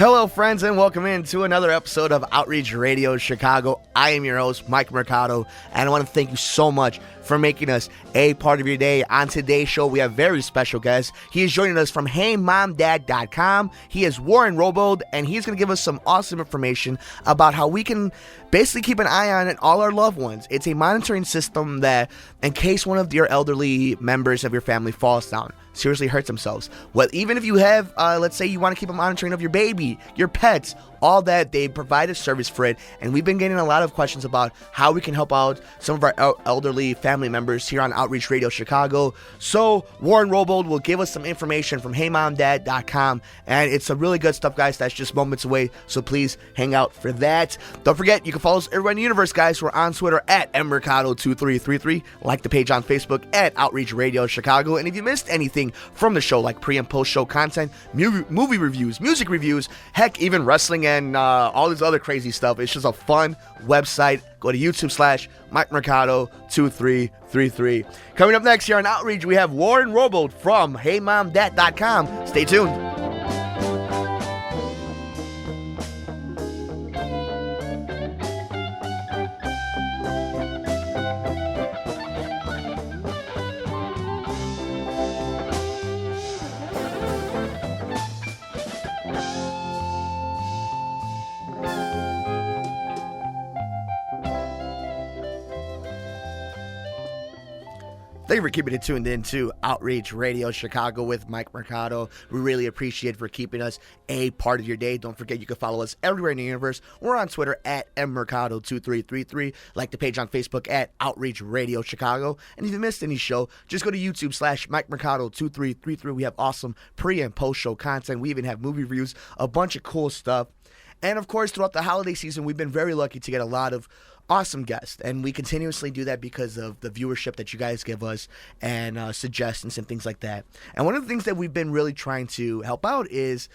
Hello, friends, and welcome into another episode of Outreach Radio Chicago. I am your host, Mike Mercado, and I want to thank you so much for making us a part of your day. On today's show, we have a very special guest. He is joining us from HeyMomDad.com. He is Warren Robold, and he's going to give us some awesome information about how we can basically keep an eye on all our loved ones. It's a monitoring system that, in case one of your elderly members of your family falls down, seriously hurts themselves. Well, even if you have, let's say you want to keep a monitoring of your baby, your pets, all that, they provide a service for it. And we've been getting a lot of questions about how we can help out some of our elderly family members here on Outreach Radio Chicago. So Warren Robold will give us some information from HeyMomDad.com. And it's some really good stuff, guys. That's just moments away. So please hang out for that. Don't forget, you can follow us everywhere in the universe, guys. We're on Twitter at mmercado2333. Like the page on Facebook at Outreach Radio Chicago. And if you missed anything from the show, like pre and post show content, movie reviews, music reviews, heck, even wrestling and all this other crazy stuff, it's just a fun website. Go to YouTube/Mike Mercado 2333. Coming up next here on Outreach, we have Warren Robold from HeyMomDad.com. Stay tuned. Thank you for keeping it tuned in to Outreach Radio Chicago with Mike Mercado. We really appreciate for keeping us a part of your day. Don't forget, you can follow us everywhere in the universe. We're on Twitter at mmercado2333. Like the page on Facebook at Outreach Radio Chicago. And if you missed any show, just go to YouTube/Mike Mercado 2333. We have awesome pre and post show content. We even have movie reviews, a bunch of cool stuff. And of course, throughout the holiday season, we've been very lucky to get a lot of awesome guests, and we continuously do that because of the viewership that you guys give us and suggestions and things like that. And one of the things that we've been really trying to help out is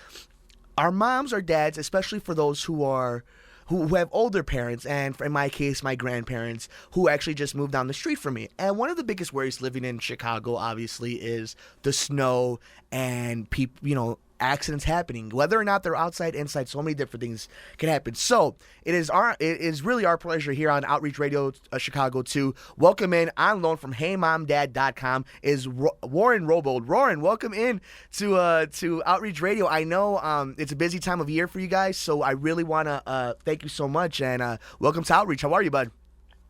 our moms or dads, especially for those who have older parents, and in my case, my grandparents, who actually just moved down the street from me. And one of the biggest worries living in Chicago, obviously, is the snow and people, accidents happening, whether or not they're outside, inside. So many different things can happen. So it is really our pleasure here on Outreach Radio Chicago to welcome in on loan from HeyMomDad.com is Warren Robold. Warren, welcome in to Outreach Radio. I know it's a busy time of year for you guys, so I really want to thank you so much and welcome to Outreach. How are you, bud?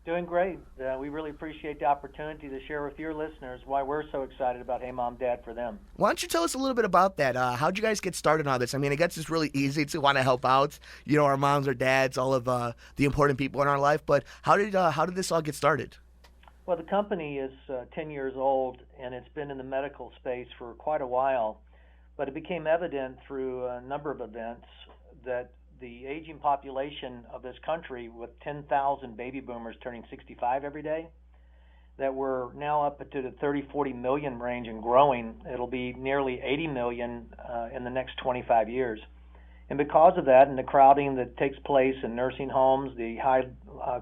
Doing great. We really appreciate the opportunity to share with your listeners why we're so excited about Hey Mom Dad for them. Why don't you tell us a little bit about that? How'd you guys get started on this? I mean, I guess it's really easy to want to help out, our moms or dads, all of the important people in our life. But how did this all get started? Well, the company is 10 years old, and it's been in the medical space for quite a while. But it became evident through a number of events that the aging population of this country, with 10,000 baby boomers turning 65 every day, that we're now up to the 30-40 million range and growing. It'll be nearly 80 million in the next 25 years. And because of that and the crowding that takes place in nursing homes, the high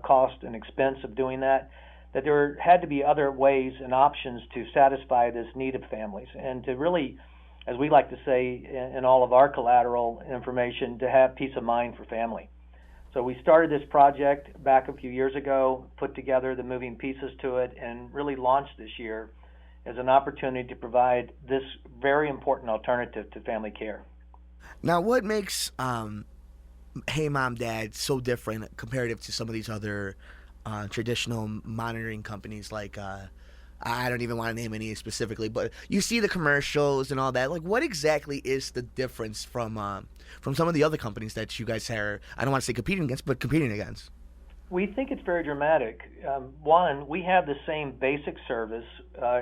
cost and expense of doing that there had to be other ways and options to satisfy this need of families and to really, as we like to say in all of our collateral information, to have peace of mind for family. So we started this project back a few years ago, put together the moving pieces to it, and really launched this year as an opportunity to provide this very important alternative to family care. Now, what makes Hey Mom Dad so different comparative to some of these other traditional monitoring companies like I don't even want to name any specifically, but you see the commercials and all that. Like, what exactly is the difference from some of the other companies that you guys are, I don't want to say competing against, but competing against? We think it's very dramatic. One, we have the same basic service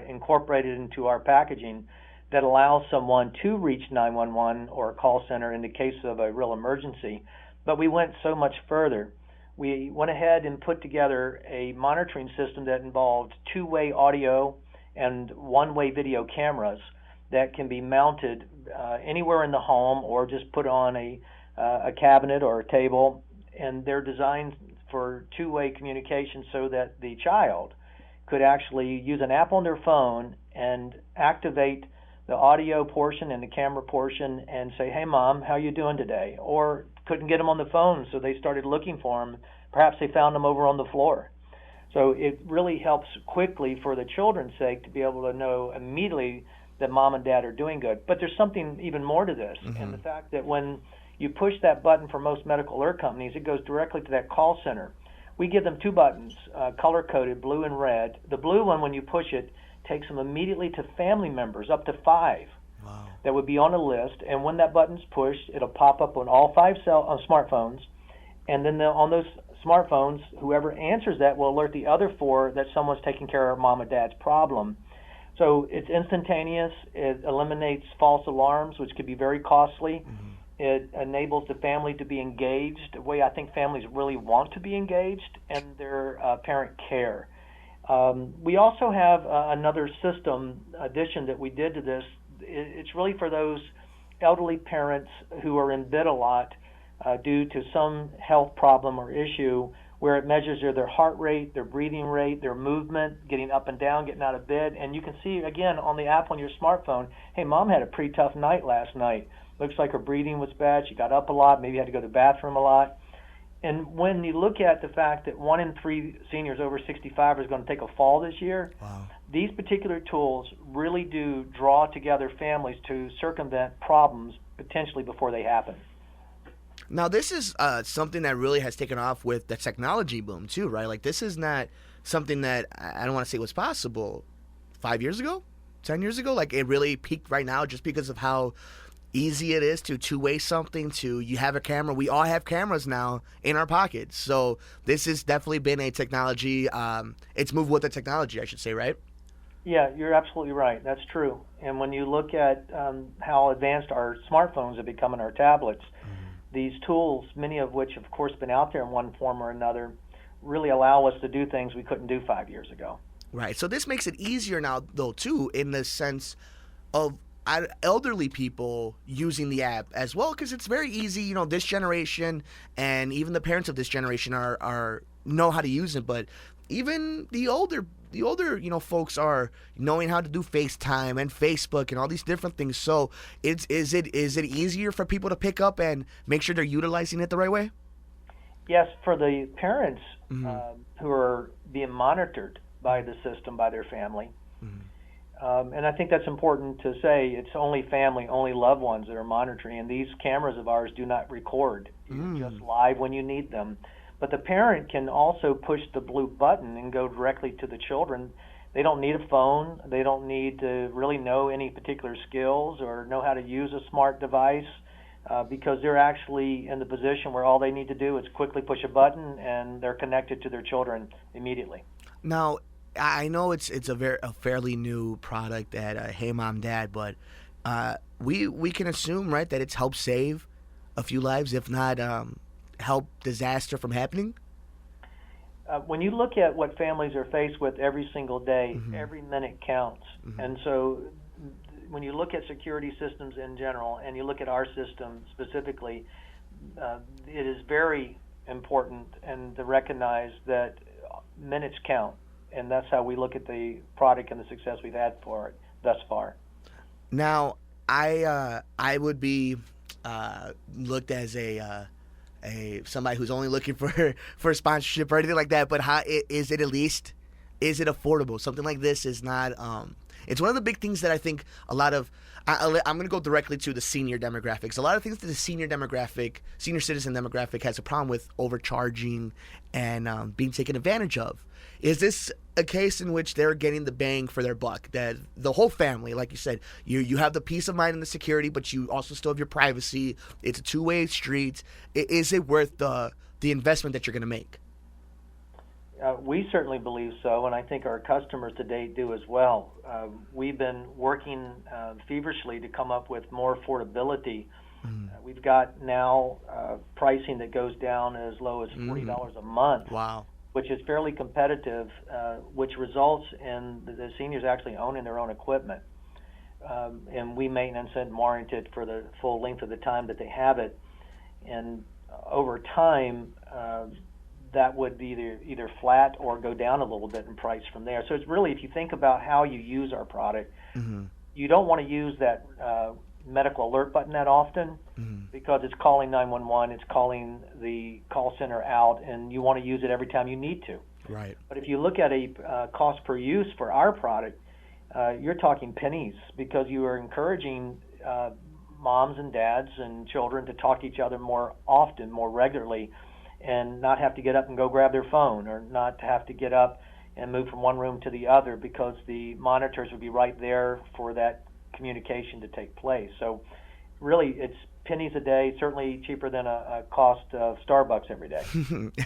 incorporated into our packaging that allows someone to reach 911 or a call center in the case of a real emergency, but we went so much further. We went ahead and put together a monitoring system that involved two-way audio and one-way video cameras that can be mounted anywhere in the home or just put on a cabinet or a table, and they're designed for two-way communication so that the child could actually use an app on their phone and activate the audio portion and the camera portion and say, "Hey, Mom, how you doing today?" Or couldn't get them on the phone, so they started looking for them. Perhaps they found them over on the floor. So it really helps quickly for the children's sake to be able to know immediately that Mom and Dad are doing good. But there's something even more to this, and the fact that when you push that button for most medical alert companies, it goes directly to that call center. We give them 2 buttons, color-coded, blue and red. The blue one, when you push it, takes them immediately to family members, up to 5. Wow. That would be on a list. And when that button's pushed, it'll pop up on all 5 smartphones. And then on those smartphones, whoever answers that will alert the other 4 that someone's taking care of Mom and Dad's problem. So it's instantaneous. It eliminates false alarms, which could be very costly. It enables the family to be engaged, the way I think families really want to be engaged, and their parent care. We also have another system addition that we did to this. It's really for those elderly parents who are in bed a lot due to some health problem or issue, where it measures their heart rate, their breathing rate, their movement, getting up and down, getting out of bed. And you can see, again, on the app on your smartphone, hey, Mom had a pretty tough night last night. Looks like her breathing was bad. She got up a lot, maybe had to go to the bathroom a lot. And when you look at the fact that 1 in 3 seniors over 65 is going to take a fall this year, wow, these particular tools really do draw together families to circumvent problems potentially before they happen. Now, this is something that really has taken off with the technology boom, too, right? Like, this is not something that, I don't want to say was possible 5 years ago, 10 years ago. Like, it really peaked right now just because of how easy it is to two-way something, to you have a camera. We all have cameras now in our pockets. So this has definitely been a technology, it's moved with the technology, I should say, right? Yeah, you're absolutely right. That's true. And when you look at how advanced our smartphones have become and our tablets, these tools, many of which, of course, been out there in one form or another, really allow us to do things we couldn't do 5 years ago. Right. So this makes it easier now, though, too, in the sense of elderly people using the app as well, because it's very easy. You know, this generation and even the parents of this generation are know how to use it, but even the older folks are knowing how to do FaceTime and Facebook and all these different things. So is it easier for people to pick up and make sure they're utilizing it the right way? Yes, for the parents who are being monitored by the system, by their family. And I think that's important to say. It's only family, only loved ones that are monitoring. And these cameras of ours do not record. You're just live when you need them. But the parent can also push the blue button and go directly to the children. They don't need a phone. They don't need to really know any particular skills or know how to use a smart device because they're actually in the position where all they need to do is quickly push a button and they're connected to their children immediately. Now, I know it's a fairly new product at HeyMomDad, but we can assume, right, that it's helped save a few lives, if not help disaster from happening? When you look at what families are faced with every single day, every minute counts. And so when you look at security systems in general and you look at our system specifically, it is very important and to recognize that minutes count. And that's how we look at the product and the success we've had for it thus far. Now, I would be looked as a somebody who's only looking for sponsorship or anything like that. But how is it affordable? Something like this is not. It's one of the big things that I think a lot of. I'm going to go directly to the senior demographics. A lot of things that the senior citizen demographic has a problem with overcharging and being taken advantage of. Is this a case in which they're getting the bang for their buck? That the whole family, like you said, you have the peace of mind and the security, but you also still have your privacy. It's a two-way street. Is it worth the investment that you're going to make? We certainly believe so, and I think our customers to date do as well. We've been working feverishly to come up with more affordability. We've got now pricing that goes down as low as $40 a month. Wow. Which is fairly competitive, which results in the seniors actually owning their own equipment. And we maintenance and warrant it for the full length of the time that they have it. And over time, that would be either flat or go down a little bit in price from there. So it's really, if you think about how you use our product, you don't want to use that medical alert button that often because it's calling 911, it's calling the call center out, and you want to use it every time you need to. Right. But if you look at a cost per use for our product, you're talking pennies, because you are encouraging moms and dads and children to talk to each other more often, more regularly, and not have to get up and go grab their phone, or not have to get up and move from one room to the other, because the monitors would be right there for that communication to take place. So really, it's pennies a day, certainly cheaper than a cost of Starbucks every day.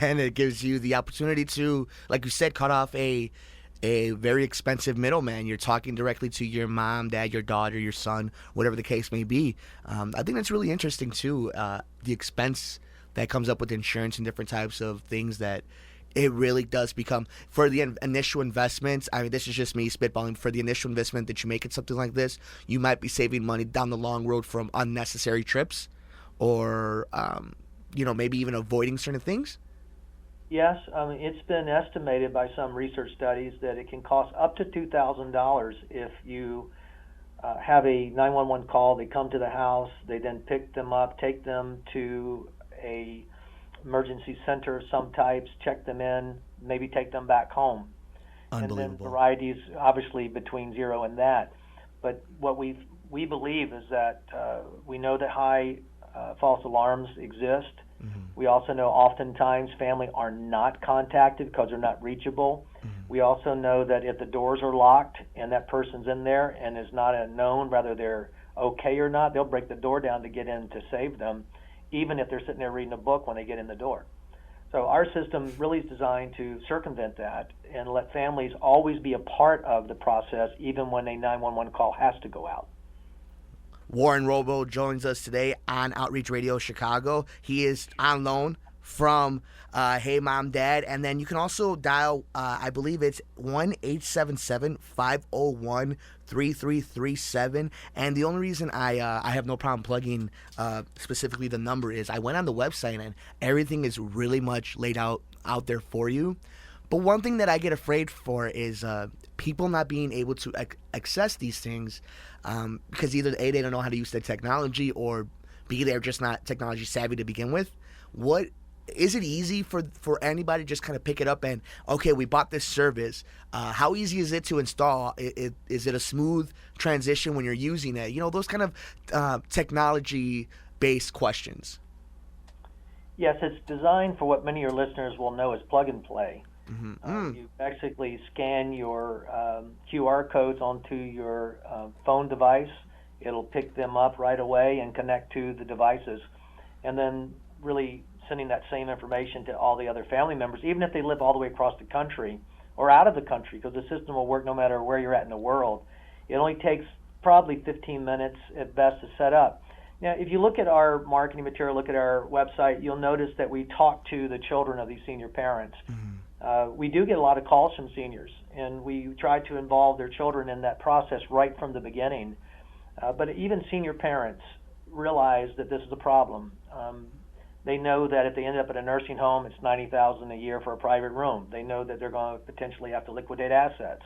And it gives you the opportunity to, like you said, cut off a very expensive middleman. You're talking directly to your mom, dad, your daughter, your son, whatever the case may be. I think that's really interesting too, the expense that comes up with insurance and different types of things, that it really does become, for the initial investments, I mean, this is just me spitballing, for the initial investment that you make in something like this, you might be saving money down the long road from unnecessary trips, or, maybe even avoiding certain things. Yes, it's been estimated by some research studies that it can cost up to $2,000 if you have a 911 call. They come to the house, they then pick them up, take them to a emergency center of some types, check them in, maybe take them back home. Unbelievable. And then varieties, obviously, between zero and that. But what we believe is that we know that high false alarms exist. Mm-hmm. We also know oftentimes family are not contacted because they're not reachable. Mm-hmm. We also know that if the doors are locked and that person's in there and is not known whether they're okay or not, they'll break the door down to get in to save them, even if they're sitting there reading a book when they get in the door. So our system really is designed to circumvent that and let families always be a part of the process, even when a 911 call has to go out. Warren Robold joins us today on Outreach Radio Chicago. He is on loan from HeyMomDad, and then you can also dial, I believe it's 1-877-501-3337. And the only reason I have no problem plugging specifically the number is I went on the website and everything is really much laid out there for you. But one thing that I get afraid for is people not being able to access these things because either A, they don't know how to use the technology, or B, they're just not technology savvy to begin with. What is it easy for anybody to just kind of pick it up and, okay, we bought this service. How easy is it to install? Is it a smooth transition when you're using it? Those kind of technology-based questions. Yes, it's designed for what many of your listeners will know as plug and play. Mm-hmm. You basically scan your QR codes onto your phone device. It'll pick them up right away and connect to the devices, and then really sending that same information to all the other family members, even if they live all the way across the country or out of the country, because the system will work no matter where you're at in the world. It only takes probably 15 minutes at best to set up. Now, if you look at our marketing material, look at our website, you'll notice that we talk to the children of these senior parents. Mm-hmm. We do get a lot of calls from seniors, and we try to involve their children in that process right from the beginning. But even senior parents realize that this is a problem. They know that if they end up at a nursing home, it's $90,000 a year for a private room. They know that they're going to potentially have to liquidate assets.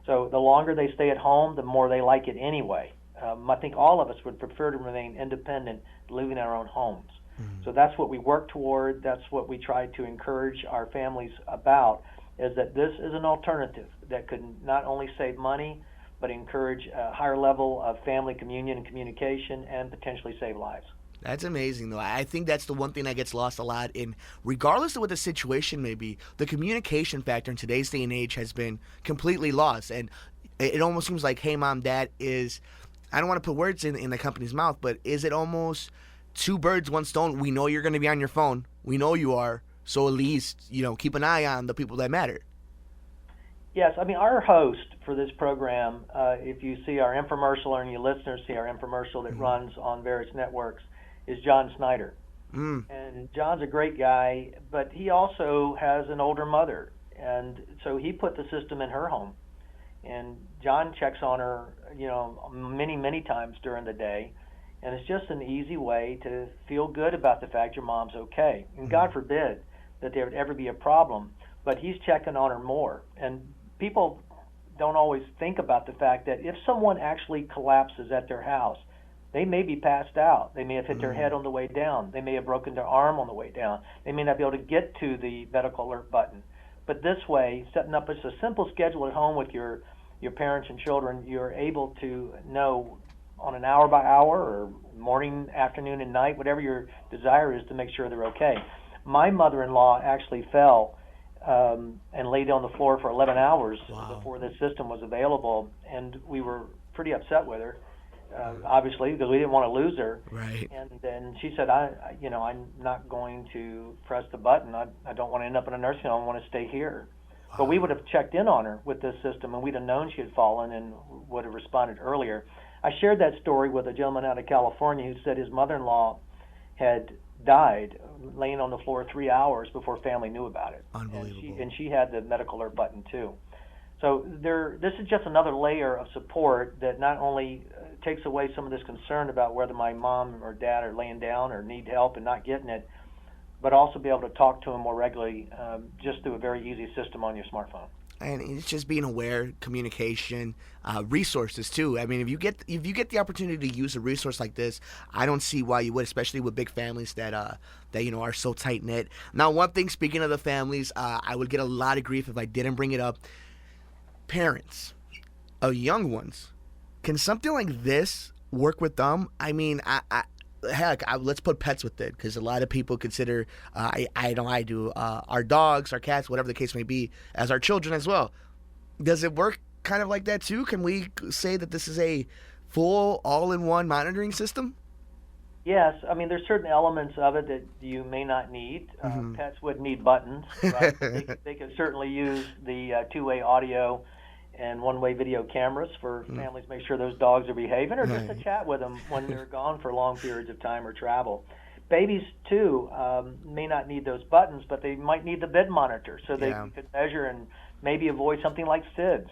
So the longer they stay at home, the more they like it anyway. I think all of us would prefer to remain independent, living in our own homes. Mm-hmm. So that's what we work toward. That's what we try to encourage our families about, is that this is an alternative that could not only save money, but encourage a higher level of family communion and communication, and potentially save lives. That's amazing, though. I think that's the one thing that gets lost a lot in, regardless of what the situation may be, the communication factor in today's day and age has been completely lost. And it almost seems like HeyMomDad is, I don't want to put words in the company's mouth, but is it almost two birds, one stone? We know you're going to be on your phone. We know you are. So at least, keep an eye on the people that matter. Yes, I mean, our host for this program, if you see our infomercial, or any listeners see our infomercial that runs on various networks, is John Snyder. And John's a great guy, but he also has an older mother. And so he put the system in her home. And John checks on her, many, many times during the day. And it's just an easy way to feel good about the fact your mom's okay. And God forbid that there would ever be a problem, but he's checking on her more. And people don't always think about the fact that if someone actually collapses at their house, they may be passed out. They may have hit their head on the way down. They may have broken their arm on the way down. They may not be able to get to the medical alert button. But this way, setting up just a simple schedule at home with your parents and children, you're able to know on an hour by hour or morning, afternoon, and night, whatever your desire is, to make sure they're okay. My mother-in-law actually fell and laid on the floor for 11 hours before this system was available, and we were pretty upset with her. Obviously, because we didn't want to lose her. Right. And then she said, I'm not going to press the button. I don't want to end up in a nursing home. I want to stay here. Wow. But we would have checked in on her with this system, and we'd have known she had fallen and would have responded earlier. I shared that story with a gentleman out of California who said his mother-in-law had died laying on the floor 3 hours before family knew about it. Unbelievable. And she had the medical alert button, too. So this is just another layer of support that not only takes away some of this concern about whether my mom or dad are laying down or need help and not getting it, but also be able to talk to them more regularly just through a very easy system on your smartphone. And it's just being aware, communication, resources too. I mean, if you get the opportunity to use a resource like this, I don't see why you would, especially with big families that are so tight knit. Now, one thing, speaking of the families, I would get a lot of grief if I didn't bring it up. Parents of young ones, can something like this work with them? I mean, let's put pets with it, because a lot of people consider, I know I do, our dogs, our cats, whatever the case may be, as our children as well. Does it work kind of like that too? Can we say that this is a full all-in-one monitoring system? Yes. I mean, there's certain elements of it that you may not need. Pets would need buttons, right? They could certainly use the two-way audio and one-way video cameras for families to make sure those dogs are behaving, or just to chat with them when they're gone for long periods of time or travel. Babies, too, may not need those buttons, but they might need the bed monitor, so they could measure and maybe avoid something like SIDS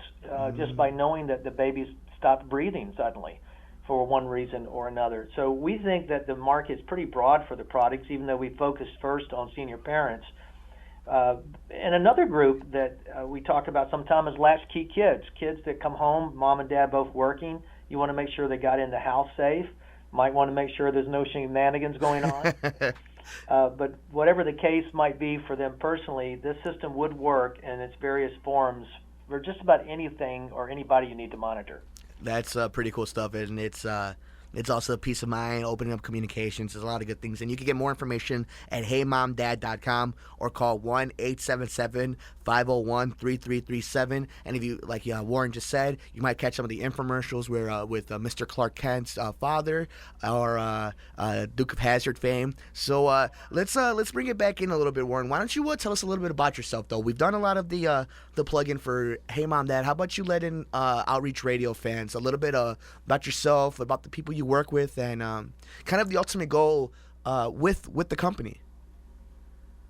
just by knowing that the baby's stopped breathing suddenly for one reason or another. So we think that the market is pretty broad for the products, even though we focus first on senior parents. And another group that we talk about sometimes is latchkey kids that come home, mom and dad both working. You want to make sure they got in the house safe. Might want to make sure there's no shenanigans going on. But whatever the case might be for them personally, this system would work in its various forms for just about anything or anybody you need to monitor. That's pretty cool stuff, and it's also a peace of mind, opening up communications. There's a lot of good things. And you can get more information at HeyMomDad.com or call 1-877-501-3337. And if you, like Warren just said, you might catch some of the infomercials where with Mr. Clark Kent's father or Duke of Hazzard fame. So let's bring it back in a little bit, Warren. Why don't you tell us a little bit about yourself, though? We've done a lot of the plug-in for Hey Mom Dad. How about you let in Outreach Radio fans a little bit about yourself, about the people you work with, and kind of the ultimate goal with the company.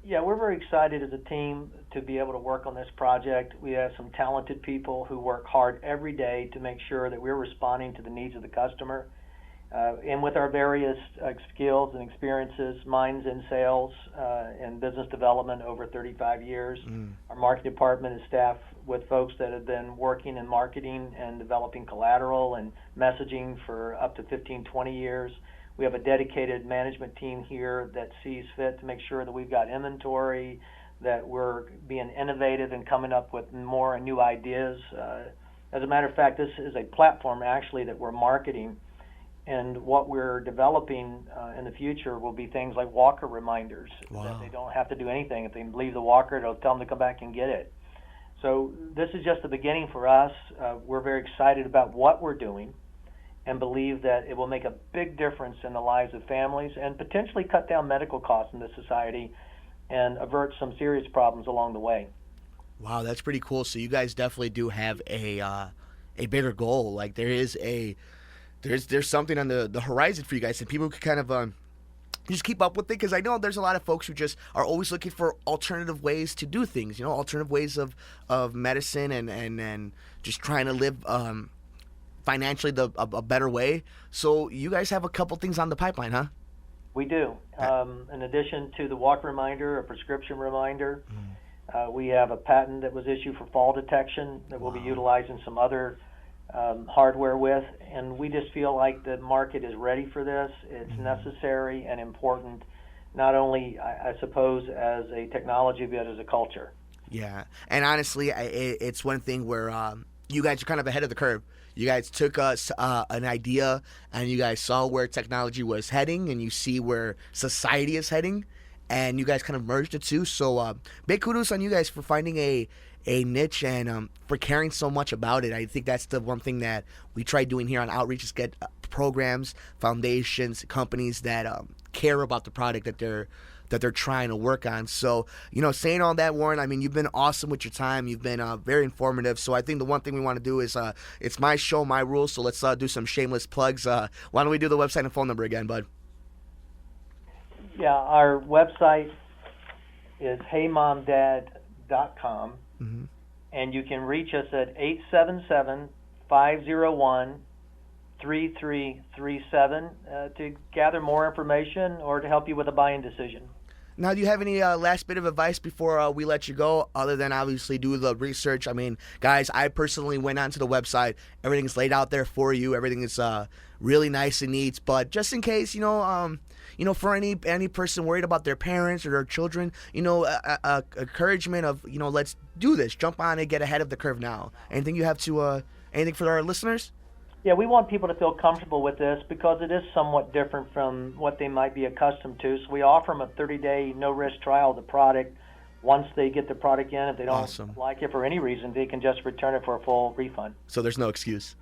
Yeah, we're very excited as a team to be able to work on this project. We have some talented people who work hard every day to make sure that we're responding to the needs of the customer. And with our various skills and experiences, mine's in sales and business development over 35 years. Our marketing department is staffed with folks that have been working in marketing and developing collateral and messaging for up to 15, 20 years. We have a dedicated management team here that sees fit to make sure that we've got inventory, that we're being innovative and coming up with more and new ideas. As a matter of fact, this is a platform actually that we're marketing. And what we're developing in the future will be things like walker reminders. Wow. That they don't have to do anything. If they leave the walker, it'll tell them to come back and get it. So this is just the beginning for us. We're very excited about what we're doing and believe that it will make a big difference in the lives of families and potentially cut down medical costs in this society and avert some serious problems along the way. Wow, that's pretty cool. So you guys definitely do have a bigger goal. Like there's something on the horizon for you guys, and people can kind of just keep up with it, because I know there's a lot of folks who just are always looking for alternative ways to do things, alternative ways of medicine and just trying to live financially a better way. So you guys have a couple things on the pipeline, huh? We do. In addition to the walk reminder, a prescription reminder, We have a patent that was issued for fall detection that we'll be utilizing some other hardware with, and we just feel like the market is ready for this. It's necessary and important, not only, I suppose, as a technology, but as a culture. Yeah, and honestly, it's one thing where you guys are kind of ahead of the curve. You guys took us an idea, and you guys saw where technology was heading, and you see where society is heading, and you guys kind of merged the two. So big kudos on you guys for finding a niche and for caring so much about it. I think that's the one thing that we try doing here on Outreach is get programs, foundations, companies that care about the product that they're trying to work on. So, saying all that, Warren, I mean, you've been awesome with your time. You've been very informative. So I think the one thing we want to do is it's my show, my rules. So let's do some shameless plugs. Why don't we do the website and phone number again, bud? Yeah, our website is HeyMomDad.com, and you can reach us at 877-501-3337 to gather more information or to help you with a buying decision. Now, do you have any last bit of advice before we let you go, other than obviously do the research? I mean, guys, I personally went onto the website. Everything's laid out there for you. Everything is really nice and neat. But just in case, for any person worried about their parents or their children, encouragement of, let's do this. Jump on and get ahead of the curve now. Anything you have to, anything for our listeners? Yeah, we want people to feel comfortable with this because it is somewhat different from what they might be accustomed to. So we offer them a 30-day no-risk trial of the product. Once they get the product in, if they don't like it for any reason, they can just return it for a full refund. So there's no excuse.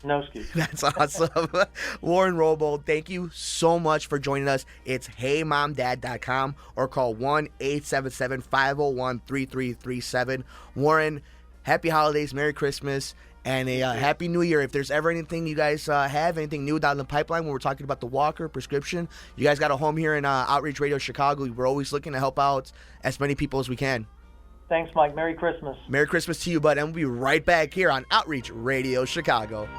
No excuse. That's awesome. Warren Robold, thank you so much for joining us. It's HeyMomDad.com or call 1-877-501-3337. Warren, happy holidays, Merry Christmas, and a Happy New Year. If there's ever anything you guys have, anything new down the pipeline when we're talking about the walker, prescription, you guys got a home here in Outreach Radio Chicago. We're always looking to help out as many people as we can. Thanks, Mike. Merry Christmas. Merry Christmas to you, bud. And we'll be right back here on Outreach Radio Chicago.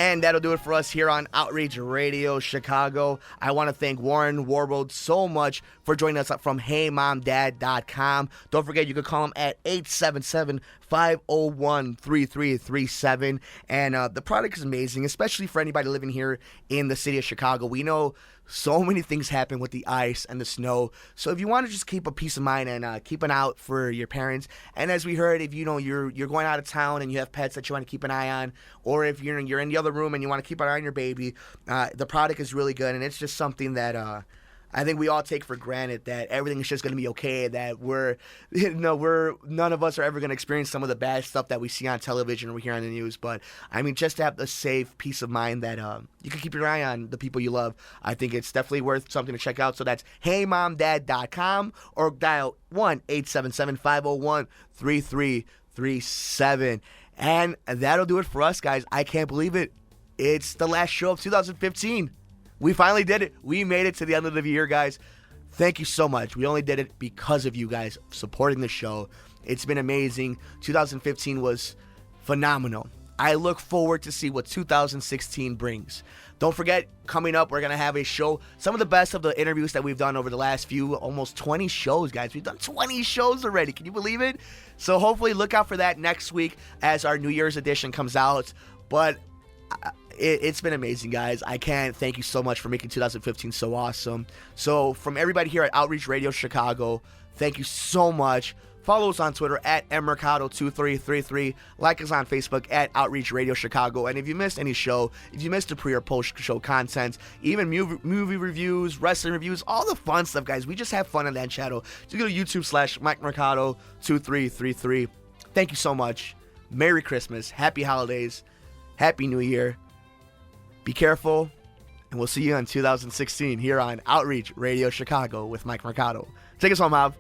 And that'll do it for us here on Outreach Radio Chicago. I want to thank Warren Robold so much for joining us from HeyMomDad.com. Don't forget, you can call him at 877-501-3337. And the product is amazing, especially for anybody living here in the city of Chicago. We know so many things happen with the ice and the snow. So if you want to just keep a peace of mind and keep an eye out for your parents, and as we heard, if you're going out of town and you have pets that you want to keep an eye on, or if you're in the other room and you want to keep an eye on your baby, the product is really good, and it's just something that I think we all take for granted, that everything is just going to be okay, that none of us are ever going to experience some of the bad stuff that we see on television or we hear on the news. But I mean, just to have the safe peace of mind that you can keep your eye on the people you love, I think it's definitely worth something to check out. So that's HeyMomDad.com, or dial 1-877-501-3337. And that'll do it for us, guys. I can't believe it. It's the last show of 2015. We finally did it. We made it to the end of the year, guys. Thank you so much. We only did it because of you guys supporting the show. It's been amazing. 2015 was phenomenal. I look forward to see what 2016 brings. Don't forget, coming up, we're going to have a show, some of the best of the interviews that we've done over the last almost 20 shows, guys. We've done 20 shows already. Can you believe it? So hopefully look out for that next week as our New Year's edition comes out. But it's been amazing, guys. I can't thank you so much for making 2015 so awesome. So from everybody here at Outreach Radio Chicago, thank you so much. Follow us on Twitter at mmercado2333. Like us on Facebook at Outreach Radio Chicago. And if you missed any show, if you missed the pre or post show content, even movie reviews, wrestling reviews, all the fun stuff, guys, we just have fun on that channel. So go to YouTube/MikeMercado2333. Thank you so much. Merry Christmas. Happy holidays. Happy New Year. Be careful, and we'll see you in 2016 here on Outreach Radio Chicago with Mike Mercado. Take us home, Hob.